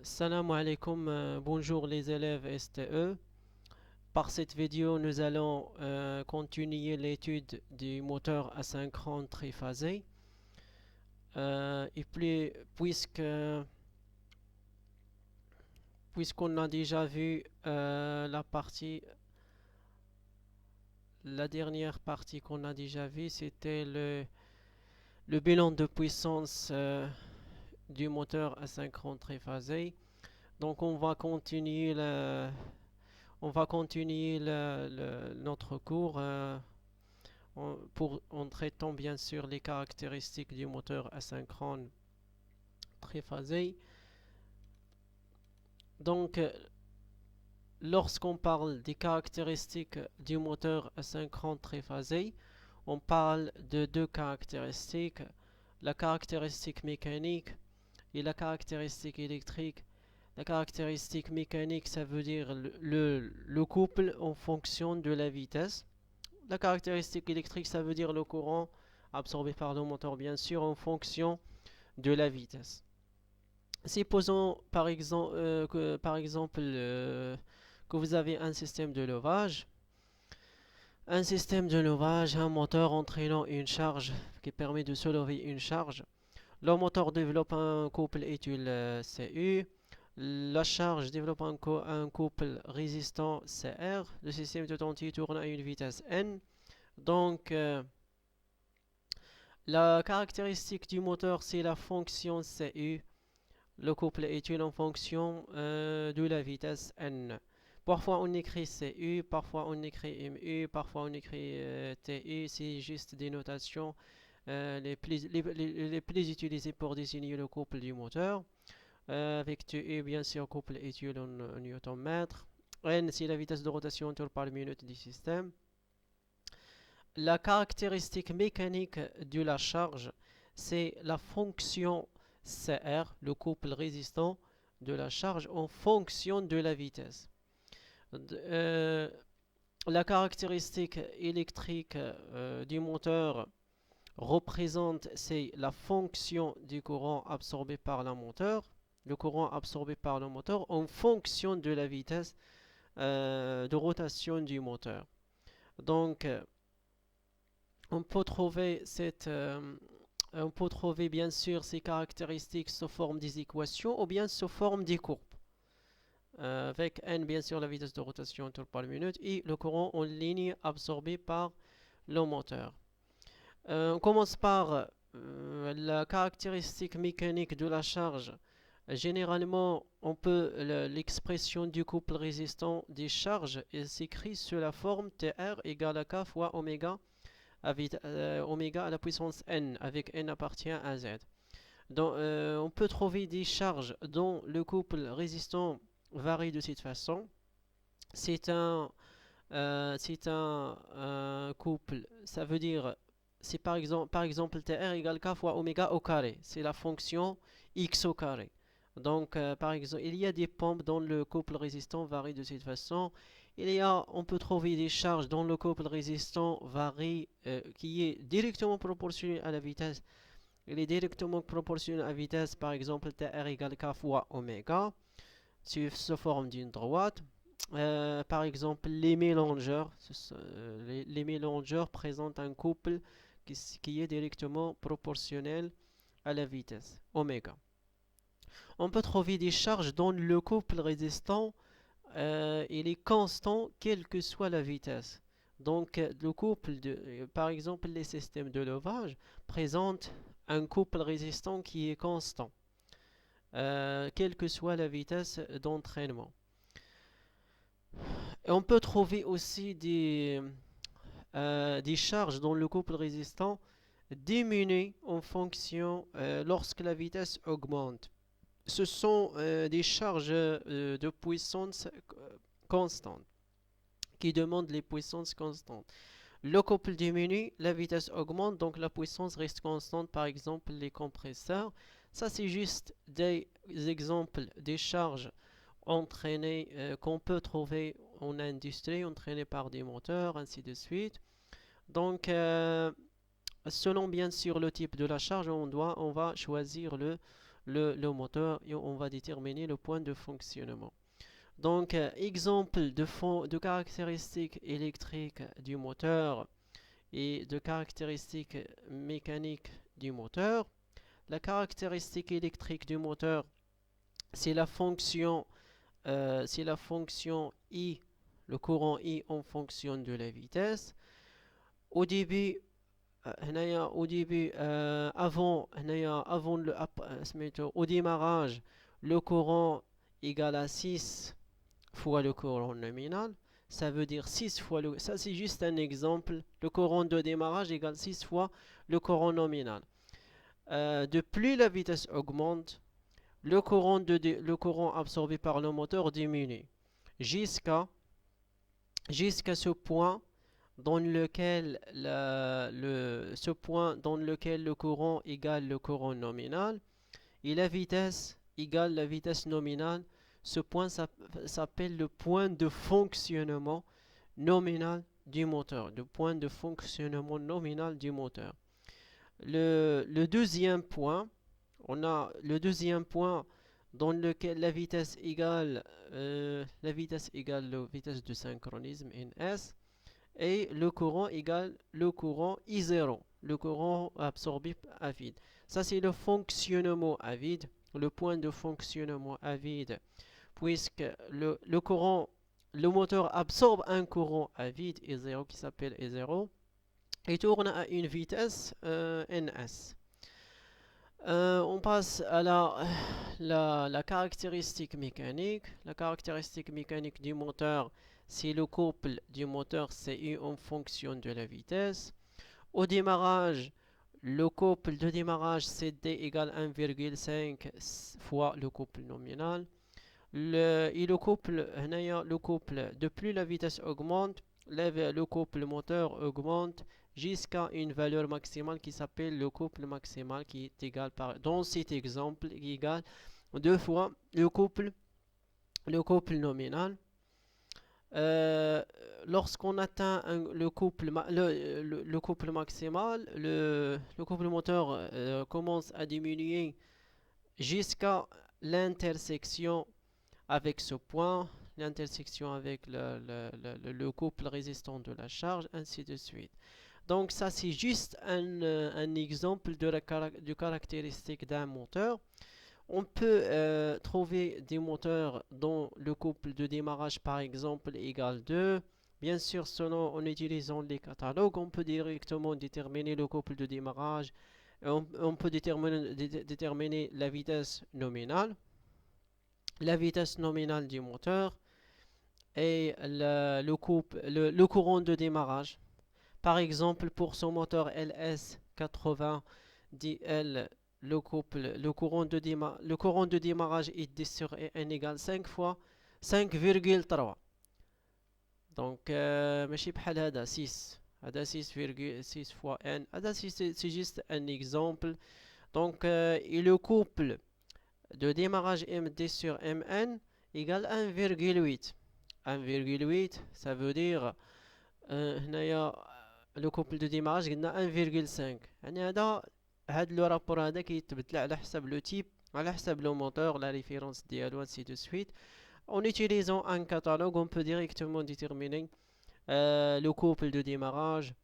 Salam alaikum, bonjour les élèves STE. Par cette vidéo, nous allons continuer l'étude du moteur asynchrone triphasé. Et puis, puisqu'on a déjà vu la dernière partie qu'on a déjà vue, c'était le bilan de puissance du moteur asynchrone triphasé. Donc, on va continuer notre cours en traitant bien sûr les caractéristiques du moteur asynchrone triphasé. Donc, lorsqu'on parle des caractéristiques du moteur asynchrone triphasé, on parle de deux caractéristiques, la caractéristique mécanique et la caractéristique électrique. La caractéristique mécanique, ça veut dire le couple en fonction de la vitesse. La caractéristique électrique, ça veut dire le courant absorbé par le moteur, bien sûr, en fonction de la vitesse. Supposons que vous avez un système de levage. Un moteur entraînant une charge qui permet de soulever une charge. Le moteur développe un couple éthyle Cu. La charge développe un couple résistant Cr. Le système tout entier tourne à une vitesse n. Donc, la caractéristique du moteur, c'est la fonction Cu. Le couple est une fonction de la vitesse n. Parfois on écrit Cu, parfois on écrit Mu, parfois on écrit Tu. C'est juste des notations les plus utilisées pour désigner le couple du moteur. Avec Tu, bien sûr, couple étude en newton mètre. N, c'est la vitesse de rotation en tours par minute du système. La caractéristique mécanique de la charge, c'est la fonction Cr, le couple résistant de la charge en fonction de la vitesse. La caractéristique électrique du moteur représente, c'est la fonction du courant absorbé par le courant absorbé par le moteur en fonction de la vitesse de rotation du moteur. Donc, on peut trouver bien sûr ces caractéristiques sous forme des équations ou bien sous forme des courbes. Avec n bien sûr la vitesse de rotation en tours par minute et le courant en ligne absorbé par le moteur. On commence par la caractéristique mécanique de la charge. Généralement, l'expression du couple résistant des charges s'écrit sous la forme Tr égale à K fois oméga oméga à la puissance n, avec n appartient à z. Donc, on peut trouver des charges dont le couple résistant varie de cette façon. C'est un couple, ça veut dire, c'est par exemple Tr égale K fois oméga au carré. C'est la fonction x au carré. Donc, par exemple, il y a des pompes dont le couple résistant varie de cette façon. On peut trouver des charges dont le couple résistant varie, qui est directement proportionnel à la vitesse. Il est directement proportionnel à la vitesse, par exemple, Tr égale K fois oméga, sous forme d'une droite. Par exemple, les mélangeurs, les mélangeurs présentent un couple qui est directement proportionnel à la vitesse, oméga. On peut trouver des charges dont le couple résistant il est constant quelle que soit la vitesse. Donc, par exemple, les systèmes de levage présentent un couple résistant qui est constant, quelle que soit la vitesse d'entraînement. Et on peut trouver aussi des charges dont le couple résistant diminue en fonction lorsque la vitesse augmente. Ce sont des charges de puissance constante qui demandent les puissances constantes. Le couple diminue, la vitesse augmente, donc la puissance reste constante. Par exemple, les compresseurs. Ça, c'est juste des exemples des charges entraînées qu'on peut trouver en industrie, entraînées par des moteurs, ainsi de suite. Donc, selon bien sûr le type de la charge, on va choisir le moteur et on va déterminer le point de fonctionnement. Donc, exemple de caractéristiques électriques du moteur et de caractéristiques mécaniques du moteur. La caractéristique électrique du moteur, c'est la fonction I, le courant I en fonction de la vitesse. Au début, au démarrage, le courant égal à 6 fois le courant nominal. Ça veut dire 6 fois le... Ça, c'est juste un exemple. Le courant de démarrage égale 6 fois le courant nominal. De plus la vitesse augmente, le courant absorbé par le moteur diminue jusqu'à ce point dans lequel le courant égale le courant nominal et la vitesse égale la vitesse nominale. Ce point s'appelle le point de fonctionnement nominal du moteur. Le point de fonctionnement nominal du moteur. Le deuxième point, on a le deuxième point dans lequel la vitesse égale la vitesse de synchronisme ns et le courant égale le courant I0, le courant absorbé à vide. Ça c'est le fonctionnement à vide, le point de fonctionnement à vide, puisque le moteur absorbe un courant à vide I0 qui s'appelle I0 et tourne à une vitesse ns. On passe à la caractéristique mécanique. La caractéristique mécanique du moteur, c'est le couple du moteur CU en fonction de la vitesse. Au démarrage, le couple de démarrage CD égale 1,5 fois le couple nominal. Le couple, de plus la vitesse augmente, le couple moteur augmente jusqu'à une valeur maximale qui s'appelle le couple maximal, qui est égal dans cet exemple, égal 2 fois le couple nominal. Lorsqu'on atteint le couple maximal, le couple moteur commence à diminuer jusqu'à l'intersection avec ce point, l'intersection avec le couple résistant de la charge, ainsi de suite. Donc ça c'est juste un exemple de caractéristique d'un moteur. On peut trouver des moteurs dont le couple de démarrage par exemple égale 2. Bien sûr, en utilisant les catalogues, on peut directement déterminer le couple de démarrage. On peut déterminer la vitesse nominale du moteur et le courant de démarrage. Par exemple, pour son moteur LS80DL, le courant de démarrage est sur n égale 5 fois 5,3. Donc, ماشي بحال هذا 6. هذا 6,6 fois n. C'est juste un exemple. Donc, et le couple de démarrage MD sur MN égale 1,8. 1,8, ça veut dire le couple de démarrage قلنا 1,5. يعني هذا لو رابور هذا كيتبدل على حسب لو تيب، على حسب لو موتور، la référence ديالو ainsi de suite. En utilisant un catalogue, on peut directement déterminer le couple de démarrage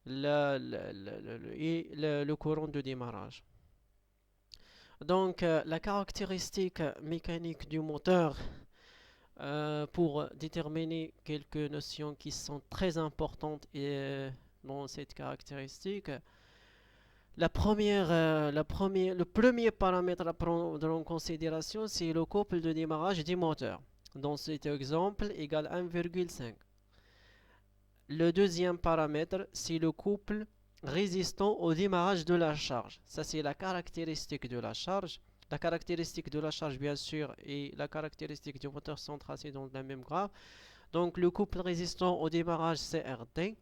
et le courant de démarrage. Donc, la caractéristique mécanique du moteur, pour déterminer quelques notions qui sont très importantes dans cette caractéristique. Le premier paramètre à prendre en considération, c'est le couple de démarrage du moteur. Dans cet exemple, égale 1,5. Le deuxième paramètre, c'est le couple résistant au démarrage de la charge. Ça, c'est la caractéristique de la charge. La caractéristique de la charge, bien sûr, et la caractéristique du moteur sont tracées dans le même graphe. Donc, le couple résistant au démarrage, c'est RD.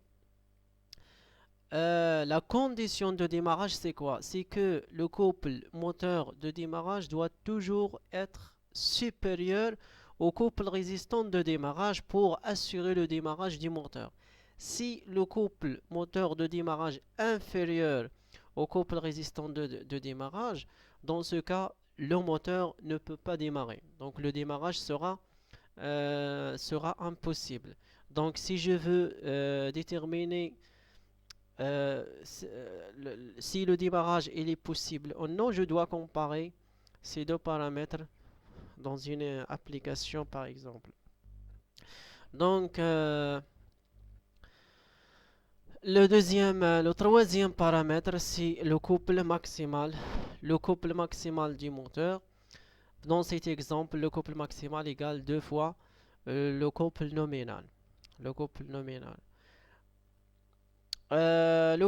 La condition de démarrage, c'est quoi? C'est que le couple moteur de démarrage doit toujours être supérieur au couple résistant de démarrage pour assurer le démarrage du moteur. Si le couple moteur de démarrage inférieur au couple résistant de démarrage, dans ce cas, le moteur ne peut pas démarrer. Donc le démarrage sera impossible. Donc si je veux déterminer si le démarrage il est possible ou non, je dois comparer ces deux paramètres dans une application par exemple. Donc le troisième paramètre, c'est le couple maximal. Le couple maximal du moteur. Dans cet exemple, le couple maximal égale 2 fois le couple nominal. Le couple nominal. Le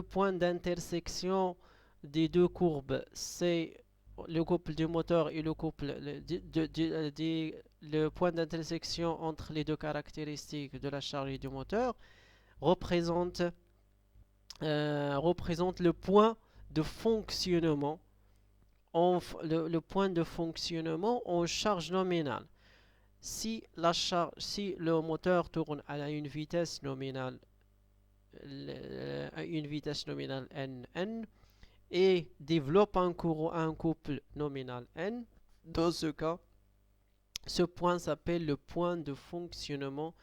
point d'intersection des deux courbes, c'est le couple du moteur et le couple le point d'intersection entre les deux caractéristiques de la charge et du moteur représente le point de fonctionnement le point de fonctionnement en charge nominale. Si le moteur tourne à une vitesse nominale N et développe un couple nominal N, dans ce cas, ce point s'appelle le point de fonctionnement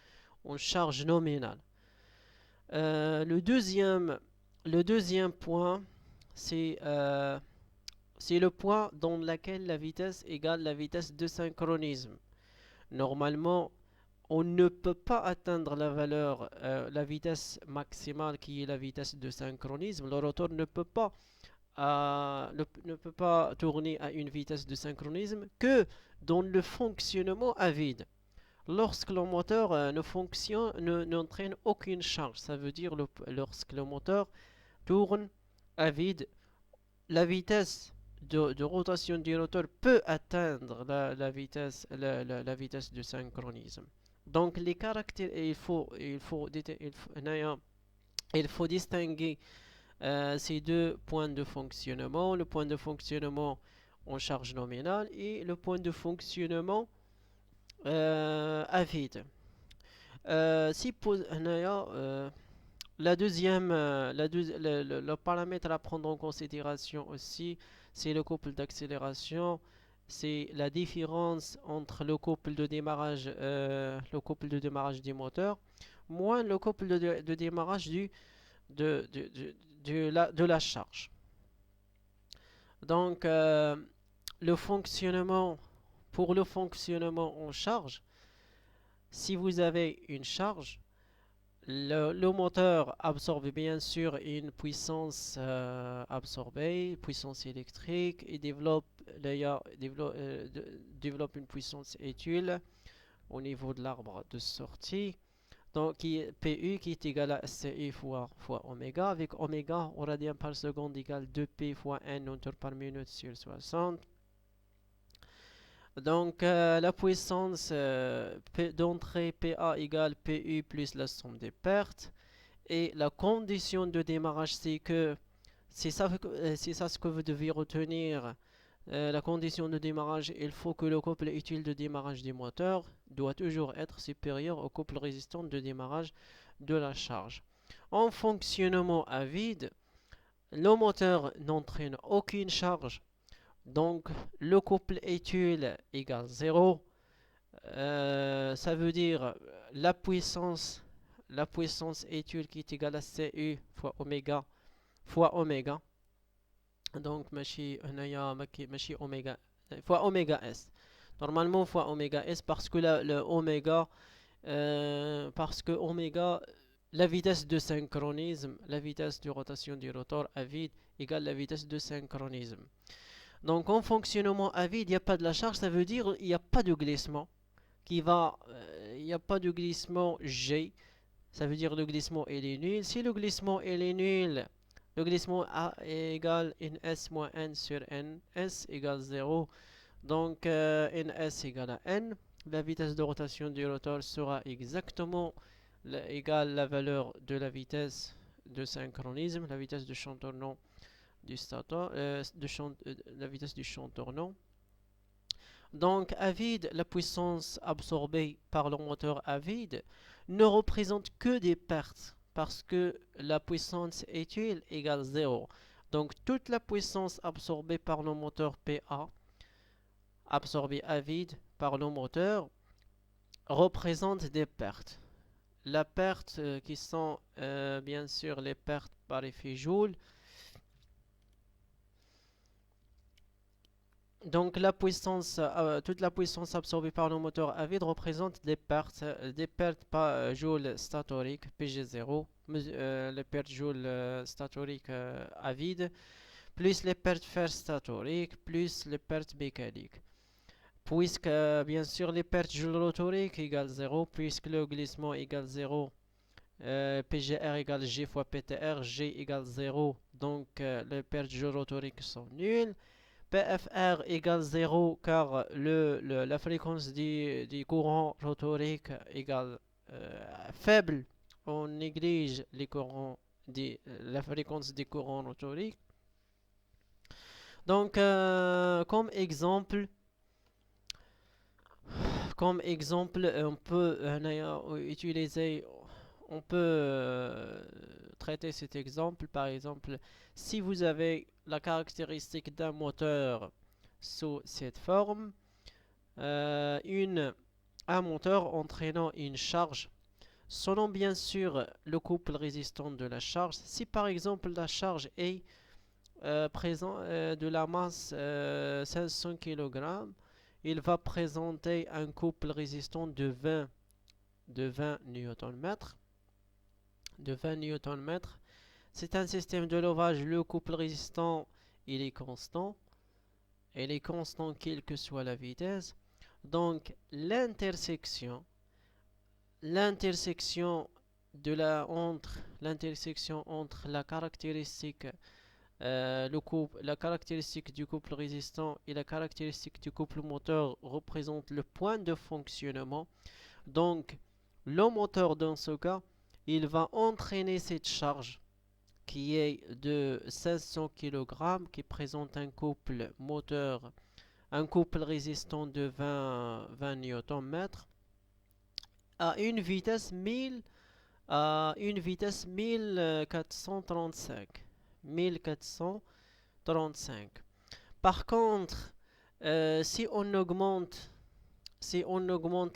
en charge nominale. Le deuxième point, c'est le point dans lequel la vitesse égale la vitesse de synchronisme. Normalement, on ne peut pas atteindre la vitesse maximale qui est la vitesse de synchronisme. Le rotor ne peut pas tourner à une vitesse de synchronisme que dans le fonctionnement à vide. Lorsque le moteur n'entraîne aucune charge, ça veut dire lorsque le moteur tourne à vide, la vitesse de rotation du rotor peut atteindre la vitesse de synchronisme. Donc les caractères, il faut distinguer ces deux points de fonctionnement, le point de fonctionnement en charge nominale et le point de fonctionnement à vide. Le paramètre à prendre en considération aussi, c'est le couple d'accélération. C'est la différence entre le couple de démarrage du moteur moins le couple de démarrage de la charge. Donc, pour le fonctionnement en charge, si vous avez une charge, le moteur absorbe bien sûr une puissance puissance électrique, et développe une puissance utile au niveau de l'arbre de sortie. Donc PU qui est égal à SCI fois oméga, avec oméga en radian par seconde égale 2P fois N en tours par minute sur 60. Donc la puissance d'entrée PA égale PU plus la somme des pertes. Et la condition de démarrage, c'est ça ce que vous devez retenir. La condition de démarrage, il faut que le couple utile de démarrage du moteur doit toujours être supérieur au couple résistant de démarrage de la charge. En fonctionnement à vide, le moteur n'entraîne aucune charge. Donc le couple utile égale 0. Ça veut dire la puissance utile qui est égale à CU fois oméga. Donc ماشي oméga fois oméga S. Normalement fois oméga S parce que parce que oméga, la vitesse de synchronisme, la vitesse de rotation du rotor à vide égale la vitesse de synchronisme. Donc en fonctionnement à vide, il n'y a pas de la charge, ça veut dire il n'y a pas de glissement il n'y a pas de glissement G, ça veut dire le glissement il est nul. Si le glissement il est nul, le glissement A égale NS moins N sur N, S égale 0, donc NS égale à N. La vitesse de rotation du rotor sera exactement égale à la valeur de la vitesse de synchronisme, la vitesse de champ tournant du stator, la vitesse du champ tournant. Donc à vide, la puissance absorbée par le moteur à vide ne représente que des pertes parce que la puissance utile égale 0. Donc toute la puissance absorbée par le moteur PA, absorbée à vide par le moteur, représente des pertes. La perte qui sont bien sûr les pertes par effet Joule. Donc la puissance, toute la puissance absorbée par le moteur à vide représente des pertes par joule statorique Pg0, les pertes joule statoriques à vide, plus les pertes fer statoriques, plus les pertes mécaniques. Puisque bien sûr les pertes joule rotoriques égale 0, puisque le glissement égale 0, PGR égale G fois PTR, G égale 0, donc les pertes joule rotoriques sont nulles. PFR égale 0 car la fréquence du courant rotorique égale faible. On néglige la fréquence des courants rotoriques. Donc, on peut traiter cet exemple. Par exemple, si vous avez la caractéristique d'un moteur sous cette forme, un moteur entraînant une charge, selon bien sûr le couple résistant de la charge. Si par exemple la charge est de la masse 500 kg, il va présenter un couple résistant de 20 Nm. C'est un système de levage. Le couple résistant, il est constant. Il est constant quelle que soit la vitesse. Donc l'intersection entre la caractéristique la caractéristique du couple résistant et la caractéristique du couple moteur représente le point de fonctionnement. Donc le moteur dans ce cas, il va entraîner cette charge qui est de 500 kg, qui présente un couple résistant de 20 Nm à une vitesse 1435. Par contre, si on augmente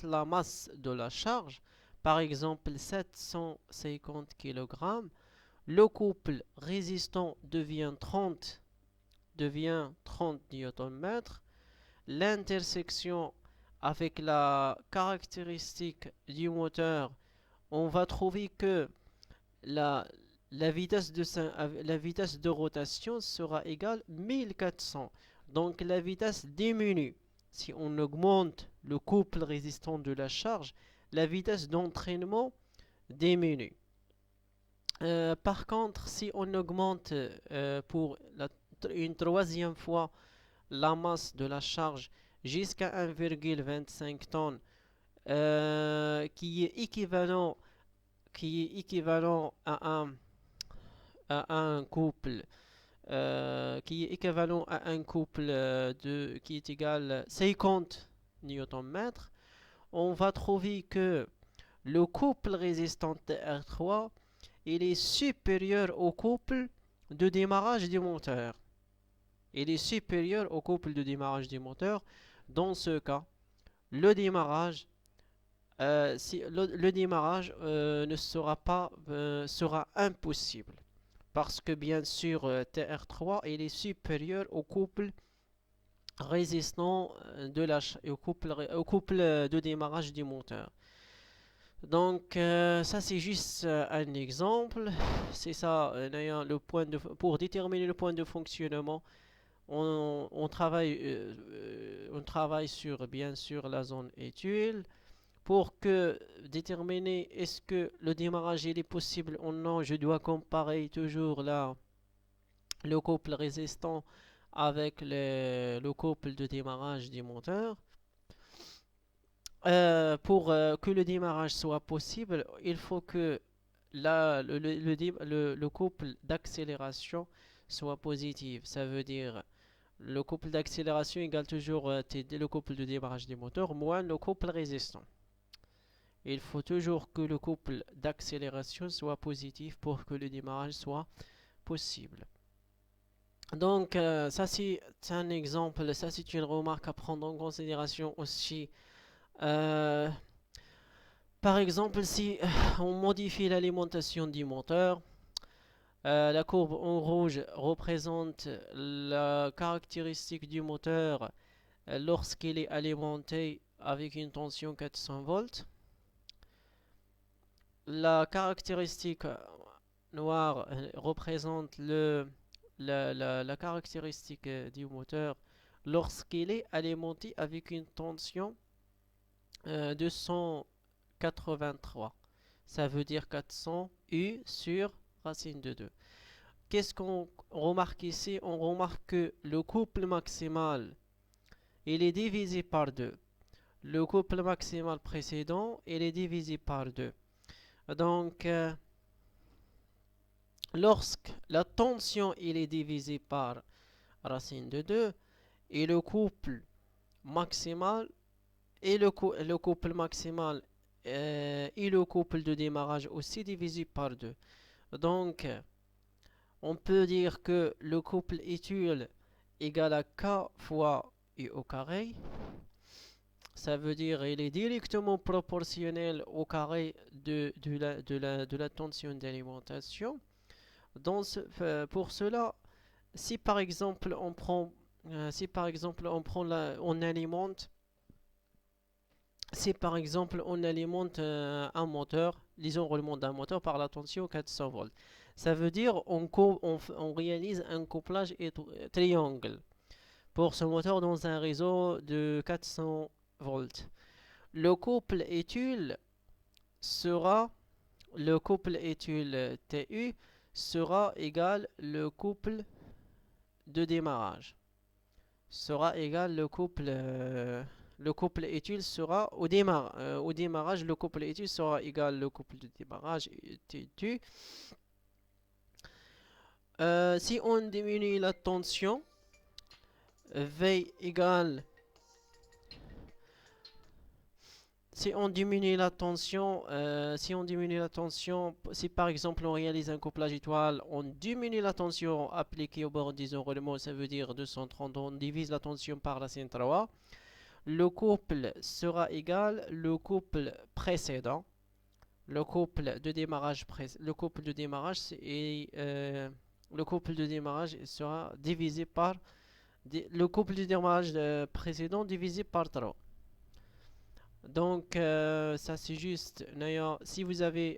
la masse de la charge, par exemple 750 kg, le couple résistant devient 30 Nm. L'intersection avec la caractéristique du moteur, on va trouver que la vitesse de rotation sera égale 1400. Donc la vitesse diminue. Si on augmente le couple résistant de la charge, la vitesse d'entraînement diminue. Par contre, si on augmente pour une troisième fois la masse de la charge jusqu'à 1,25 tonnes, qui est équivalent à un couple qui est égal à 50 Nm, on va trouver que le couple résistant R3 il est supérieur au couple de démarrage du moteur. Dans ce cas, le démarrage sera impossible parce que bien sûr TR3 il est supérieur au couple résistant au couple de démarrage du moteur. Donc ça c'est juste un exemple. C'est ça pour déterminer le point de fonctionnement. On travaille sur bien sûr la zone étude pour déterminer est-ce que le démarrage il est possible ou non. Je dois comparer toujours le couple résistant avec le couple de démarrage du moteur. Pour que le démarrage soit possible, il faut que le couple d'accélération soit positif. Ça veut dire le couple d'accélération égale toujours le couple de démarrage du moteur moins le couple résistant. Il faut toujours que le couple d'accélération soit positif pour que le démarrage soit possible. Donc, ça c'est un exemple, ça c'est une remarque à prendre en considération aussi. Euh, Par exemple, si on modifie l'alimentation du moteur, la courbe en rouge représente la caractéristique du moteur lorsqu'il est alimenté avec une tension 400 volts. La caractéristique noire représente la caractéristique du moteur lorsqu'il est alimenté avec une tension de 183. Ça veut dire 400 U sur racine de 2. Qu'est-ce qu'on remarque ici? On remarque que le couple maximal, il est divisé par 2. Le couple maximal précédent, il est divisé par 2. Donc, lorsque la tension il est divisée par racine de 2 et le couple maximal le couple maximal et le couple de démarrage aussi divisé par 2. Donc, on peut dire que le couple étude égale à K fois U au carré. Ça veut dire qu'il est directement proportionnel au carré de la tension d'alimentation. Pour cela, si par exemple on prend, on alimente, si par exemple on alimente un moteur, les enroulements d'un moteur par la tension 400 volts, ça veut dire on réalise un couplage triangle pour ce moteur dans un réseau de 400 volts. Le couple éthyle sera le couple éthyle TU sera égal le couple de démarrage. Sera égal le couple éthyle sera au démarrage le couple éthyle sera égal le couple de démarrage TU. Si on diminue la tension, V égale si par exemple on réalise un couplage étoile, on diminue la tension appliquée au bord des enroulements, ça veut dire 230, on divise la tension par la sin 3. Le couple sera égal le couple précédent, le couple de démarrage le couple de démarrage sera divisé par le couple de démarrage précédent divisé par 3. Donc, ça c'est juste, Naya, si vous avez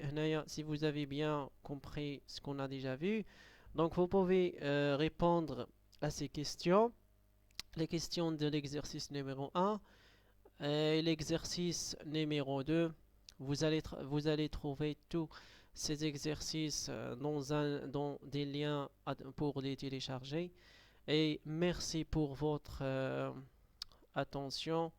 bien compris ce qu'on a déjà vu, donc vous pouvez répondre à ces questions, les questions de l'exercice numéro 1 et l'exercice numéro 2. Vous allez trouver tous ces exercices dans des liens pour les télécharger. Et merci pour votre attention.